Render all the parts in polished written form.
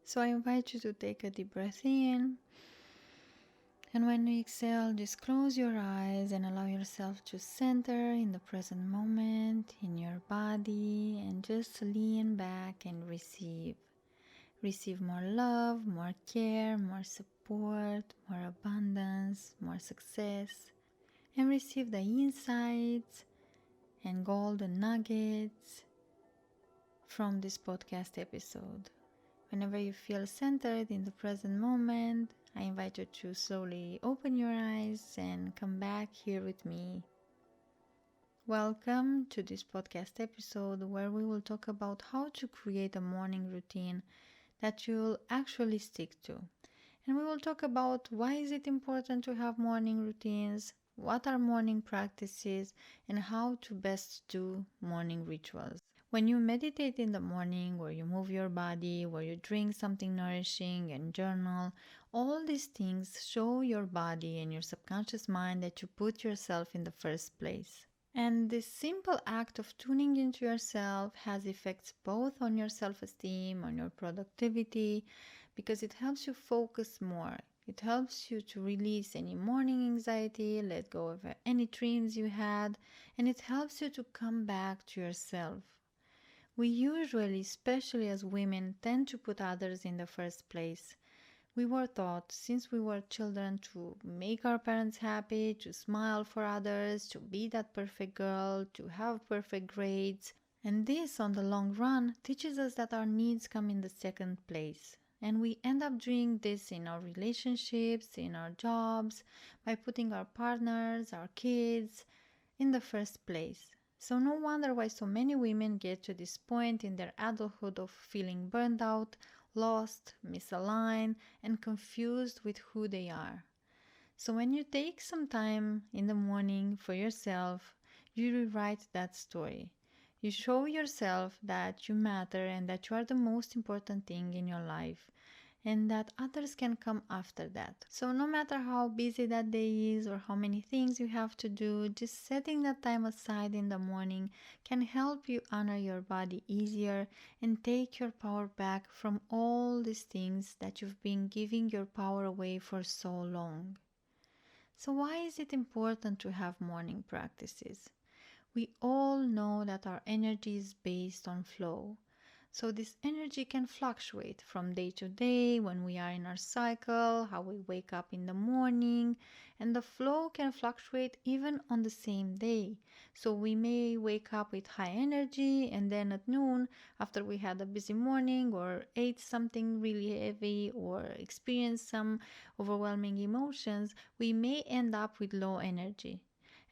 So I invite you to take a deep breath in. And when you exhale, just close your eyes and allow yourself to center in the present moment, in your body, and just lean back and receive. Receive more love, more care, more support, more abundance, more success, and receive the insights and golden nuggets from this podcast episode. Whenever you feel centered in the present moment, I invite you to slowly open your eyes and come back here with me. Welcome to this podcast episode where we will talk about how to create a morning routine that you'll actually stick to. And we will talk about why is it important to have morning routines, what are morning practices, and how to best do morning rituals. When you meditate in the morning, where you move your body, where you drink something nourishing and journal, all these things show your body and your subconscious mind that you put yourself in the first place. And this simple act of tuning into yourself has effects both on your self-esteem, on your productivity, because it helps you focus more. It helps you to release any morning anxiety, let go of any dreams you had, and it helps you to come back to yourself. We usually, especially as women, tend to put others in the first place. We were taught since we were children to make our parents happy, to smile for others, to be that perfect girl, to have perfect grades. And this, on the long run, teaches us that our needs come in the second place. And we end up doing this in our relationships, in our jobs, by putting our partners, our kids in the first place. So no wonder why so many women get to this point in their adulthood of feeling burned out, lost, misaligned, and confused with who they are. So when you take some time in the morning for yourself, you rewrite that story. You show yourself that you matter and that you are the most important thing in your life and that others can come after that. So no matter how busy that day is or how many things you have to do, just setting that time aside in the morning can help you honor your body easier and take your power back from all these things that you've been giving your power away for so long. So why is it important to have morning practices? We all know that our energy is based on flow. So this energy can fluctuate from day to day when we are in our cycle, how we wake up in the morning, and the flow can fluctuate even on the same day. So we may wake up with high energy and then at noon, after we had a busy morning or ate something really heavy or experienced some overwhelming emotions, we may end up with low energy.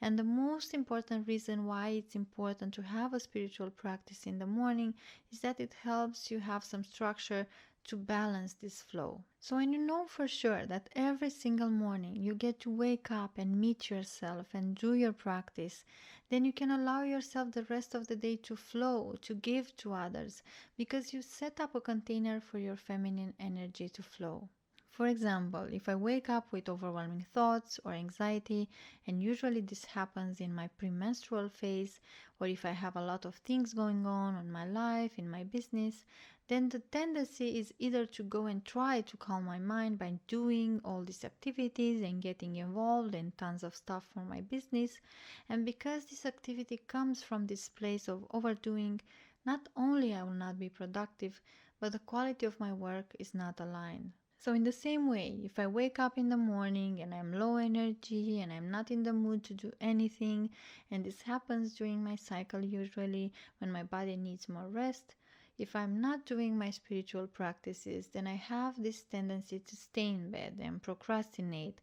And the most important reason why it's important to have a spiritual practice in the morning is that it helps you have some structure to balance this flow. So when you know for sure that every single morning you get to wake up and meet yourself and do your practice, then you can allow yourself the rest of the day to flow, to give to others, because you set up a container for your feminine energy to flow. For example, if I wake up with overwhelming thoughts or anxiety, and usually this happens in my premenstrual phase, or if I have a lot of things going on in my life, in my business, then the tendency is either to go and try to calm my mind by doing all these activities and getting involved in tons of stuff for my business. And because this activity comes from this place of overdoing, not only I will not be productive, but the quality of my work is not aligned. So in the same way, if I wake up in the morning and I'm low energy and I'm not in the mood to do anything, and this happens during my cycle usually when my body needs more rest, if I'm not doing my spiritual practices, then I have this tendency to stay in bed and procrastinate.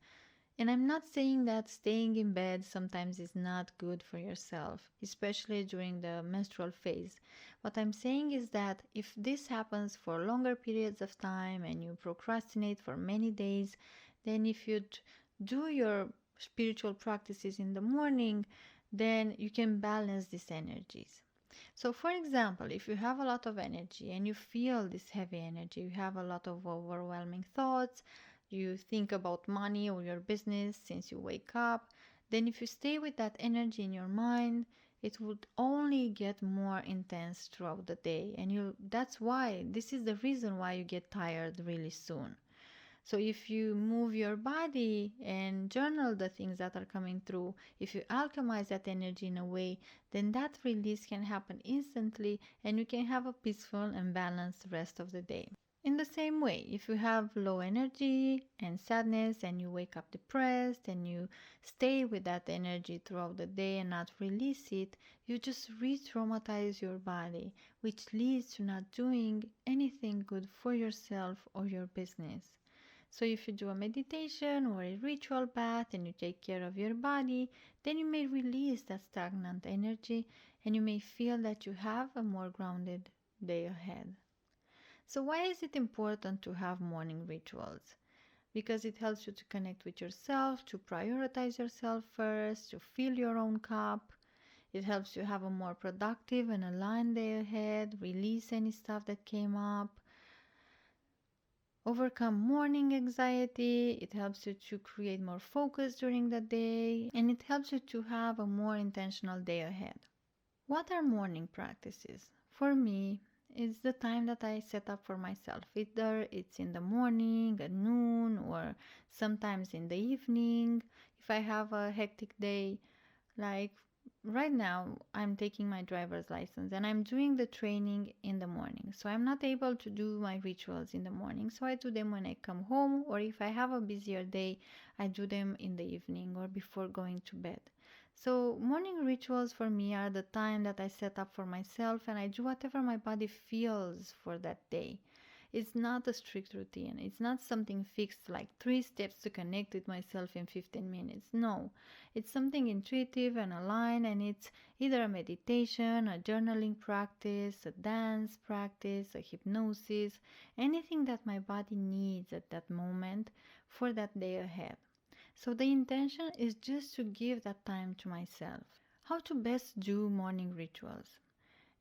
And I'm not saying that staying in bed sometimes is not good for yourself, especially during the menstrual phase. What I'm saying is that if this happens for longer periods of time and you procrastinate for many days, then if you do your spiritual practices in the morning, then you can balance these energies. So, for example, if you have a lot of energy and you feel this heavy energy, you have a lot of overwhelming thoughts, you think about money or your business since you wake up, then if you stay with that energy in your mind, it would only get more intense throughout the day, and that's why this is the reason why you get tired really soon. So if you move your body and journal the things that are coming through, if you alchemize that energy in a way, then that release can happen instantly and you can have a peaceful and balanced rest of the day. In the same way, if you have low energy and sadness and you wake up depressed and you stay with that energy throughout the day and not release it, you just re traumatize your body, which leads to not doing anything good for yourself or your business. So, if you do a meditation or a ritual bath and you take care of your body, then you may release that stagnant energy and you may feel that you have a more grounded day ahead. So, why is it important to have morning rituals? Because it helps you to connect with yourself, to prioritize yourself first, to fill your own cup. It helps you have a more productive and aligned day ahead, release any stuff that came up, overcome morning anxiety. It helps you to create more focus during the day, and it helps you to have a more intentional day ahead. What are morning practices? For me, it's the time that I set up for myself. Either it's in the morning, at noon, or sometimes in the evening. If I have a hectic day, like right now, I'm taking my driver's license and I'm doing the training in the morning. So I'm not able to do my rituals in the morning. So I do them when I come home, or if I have a busier day, I do them in the evening or before going to bed. So morning rituals for me are the time that I set up for myself and I do whatever my body feels for that day. It's not a strict routine. It's not something fixed like 3 steps to connect with myself in 15 minutes. No, it's something intuitive and aligned, and it's either a meditation, a journaling practice, a dance practice, a hypnosis, anything that my body needs at that moment for that day ahead. So the intention is just to give that time to myself. How to best do morning rituals?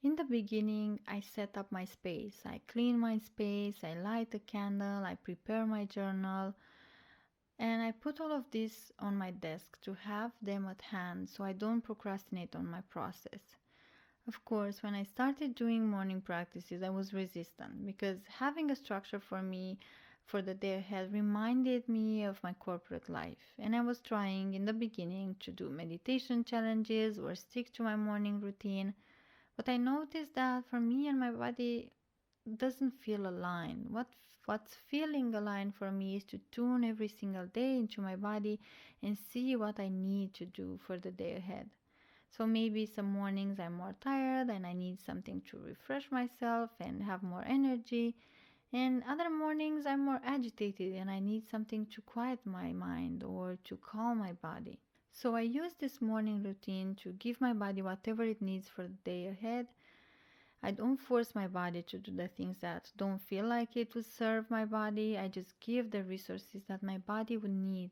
In the beginning, I set up my space. I clean my space, I light a candle, I prepare my journal, and I put all of this on my desk to have them at hand so I don't procrastinate on my process. Of course, when I started doing morning practices, I was resistant because having a structure for me for the day ahead reminded me of my corporate life. And I was trying in the beginning to do meditation challenges or stick to my morning routine. But I noticed that for me and my body doesn't feel aligned. What's feeling aligned for me is to tune every single day into my body and see what I need to do for the day ahead. So maybe some mornings I'm more tired and I need something to refresh myself and have more energy. And other mornings I'm more agitated and I need something to quiet my mind or to calm my body. So I use this morning routine to give my body whatever it needs for the day ahead. I don't force my body to do the things that don't feel like it would serve my body. I just give the resources that my body would need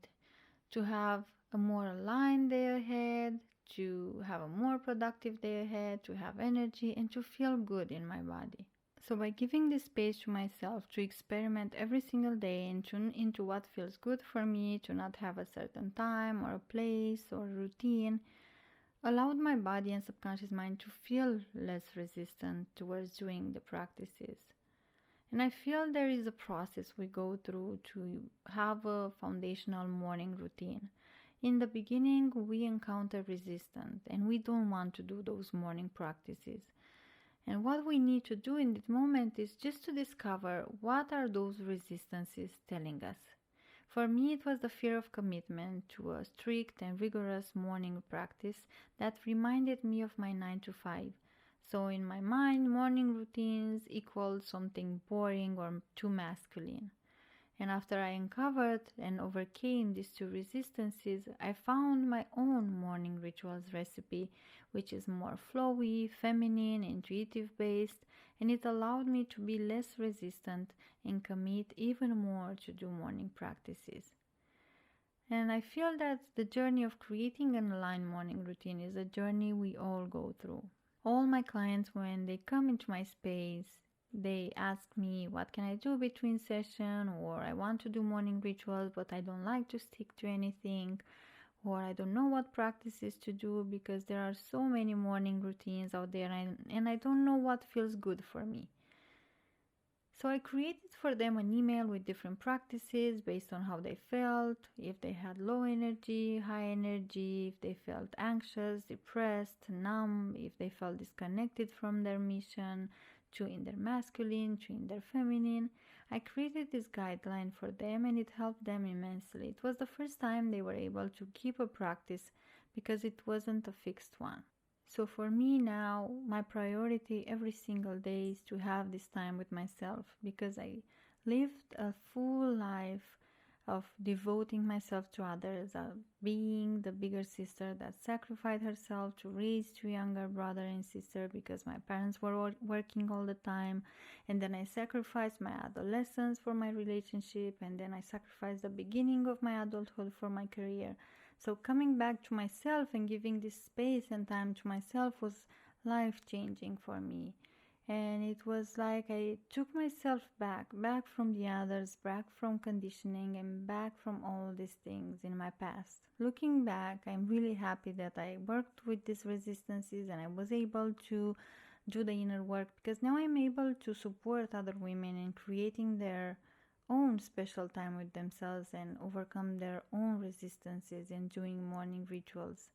to have a more aligned day ahead, to have a more productive day ahead, to have energy, and to feel good in my body. So, by giving this space to myself to experiment every single day and tune into what feels good for me, to not have a certain time or a place or routine, allowed my body and subconscious mind to feel less resistant towards doing the practices. And I feel there is a process we go through to have a foundational morning routine. In the beginning, we encounter resistance and we don't want to do those morning practices. And what we need to do in this moment is just to discover what are those resistances telling us. For me, it was the fear of commitment to a strict and rigorous morning practice that reminded me of my 9 to 5. So in my mind, morning routines equal something boring or too masculine. And after I uncovered and overcame these two resistances, I found my own morning rituals recipe, which is more flowy, feminine, intuitive based, and it allowed me to be less resistant and commit even more to do morning practices. And I feel that the journey of creating an aligned morning routine is a journey we all go through. All my clients, when they come into my space, they ask me what can I do between session, or I want to do morning rituals but I don't like to stick to anything, or I don't know what practices to do because there are so many morning routines out there, and I don't know what feels good for me. So I created for them an email with different practices based on how they felt, if they had low energy, high energy, if they felt anxious, depressed, numb, if they felt disconnected from their mission, two in their masculine, two in their feminine. I created this guideline for them and it helped them immensely. It was the first time they were able to keep a practice because it wasn't a fixed one. So for me now, my priority every single day is to have this time with myself because I lived a full life of devoting myself to others, being the bigger sister that sacrificed herself to raise two younger brother and sister because my parents were working all the time, and then I sacrificed my adolescence for my relationship, and then I sacrificed the beginning of my adulthood for my career. So coming back to myself and giving this space and time to myself was life changing for me. And it was like I took myself back from the others, back from conditioning, and back from all these things in my past. Looking back, I'm really happy that I worked with these resistances and I was able to do the inner work because now I'm able to support other women in creating their own special time with themselves and overcome their own resistances in doing morning rituals.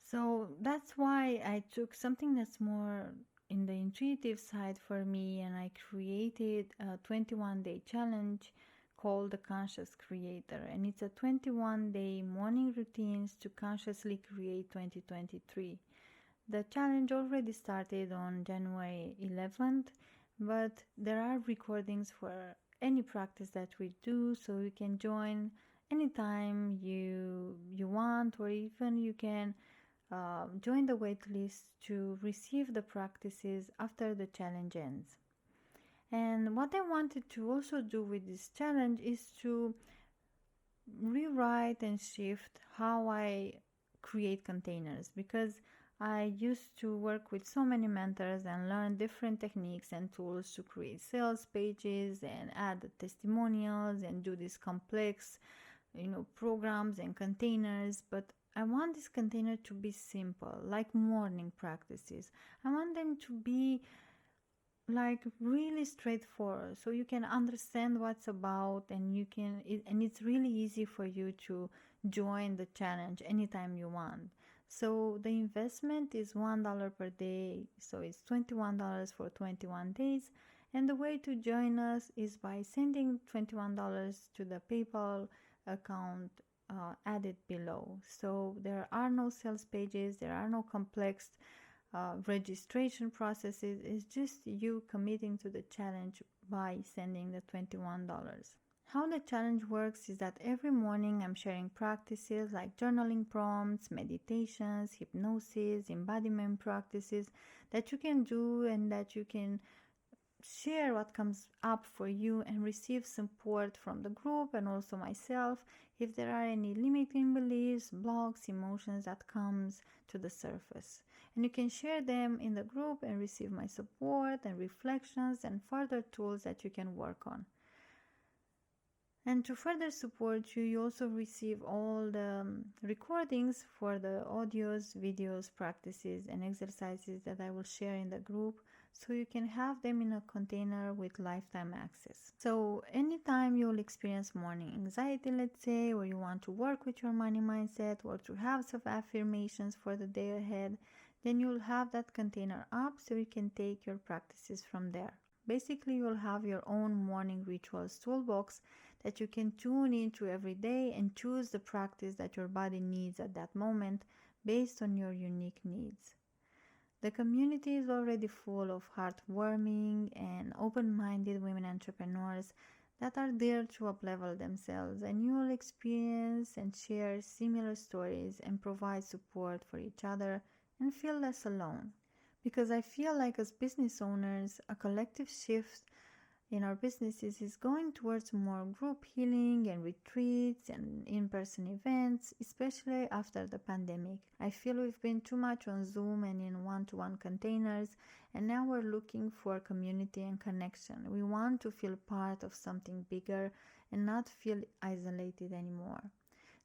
So that's why I took something that's more in the intuitive side for me and I created a 21-day challenge called the Conscious Creator, and it's a 21-day morning routines to consciously create 2023. The challenge already started on January 11th, but there are recordings for any practice that we do, so you can join anytime you want, or even you can join the waitlist to receive the practices after the challenge ends. And what I wanted to also do with this challenge is to rewrite and shift how I create containers, because I used to work with so many mentors and learn different techniques and tools to create sales pages and add testimonials and do these complex, programs and containers. But I want this container to be simple, like morning practices. I want them to be like really straightforward so you can understand what's about, and and it's really easy for you to join the challenge anytime you want. So the investment is $1 per day, so it's $21 for 21 days. And the way to join us is by sending $21 to the PayPal account added below. So there are no sales pages, there are no complex registration processes. It's just you committing to the challenge by sending the $21. How the challenge works is that every morning I'm sharing practices like journaling prompts, meditations, hypnosis, embodiment practices that you can do and that you can share what comes up for you and receive support from the group and also myself if there are any limiting beliefs, blocks, emotions that comes to the surface. And you can share them in the group and receive my support and reflections and further tools that you can work on. And to further support you, you also receive all the recordings for the audios, videos, practices, and exercises that I will share in the group, so you can have them in a container with lifetime access. So anytime you'll experience morning anxiety, let's say, or you want to work with your money mindset or to have some affirmations for the day ahead, then you'll have that container up so you can take your practices from there. Basically, you'll have your own morning rituals toolbox that you can tune into every day and choose the practice that your body needs at that moment based on your unique needs. The community is already full of heartwarming and open-minded women entrepreneurs that are there to uplevel themselves, and you will experience and share similar stories and provide support for each other and feel less alone. Because I feel like as business owners, a collective shift in our businesses is going towards more group healing and retreats and in-person events, especially after the pandemic. I feel we've been too much on Zoom and in one-to-one containers, and now we're looking for community and connection. We want to feel part of something bigger and not feel isolated anymore.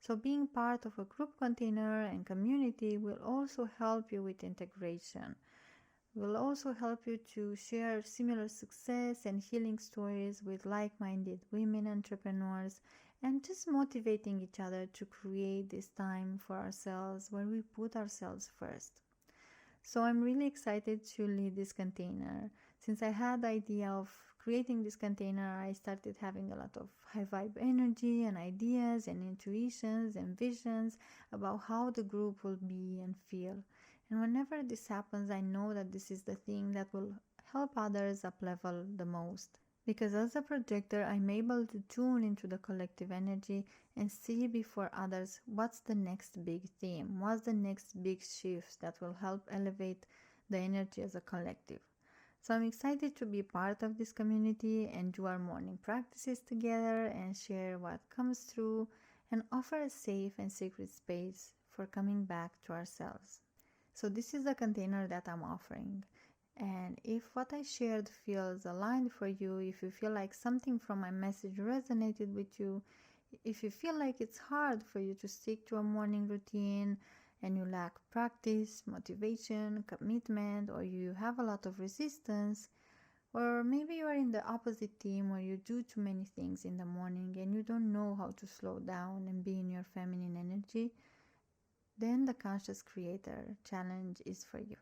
So being part of a group container and community will also help you with integration. Will also help you to share similar success and healing stories with like-minded women entrepreneurs and just motivating each other to create this time for ourselves where we put ourselves first. So I'm really excited to lead this container. Since I had the idea of creating this container, I started having a lot of high vibe energy and ideas and intuitions and visions about how the group will be and feel. And whenever this happens, I know that this is the thing that will help others up level the most. Because as a projector, I'm able to tune into the collective energy and see before others what's the next big theme, what's the next big shift that will help elevate the energy as a collective. So I'm excited to be part of this community and do our morning practices together and share what comes through and offer a safe and sacred space for coming back to ourselves. So this is the container that I'm offering. And if what I shared feels aligned for you, if you feel like something from my message resonated with you, if you feel like it's hard for you to stick to a morning routine and you lack practice, motivation, commitment, or you have a lot of resistance, or maybe you are in the opposite team where you do too many things in the morning and you don't know how to slow down and be in your feminine energy, then the Conscious Creator Challenge is for you.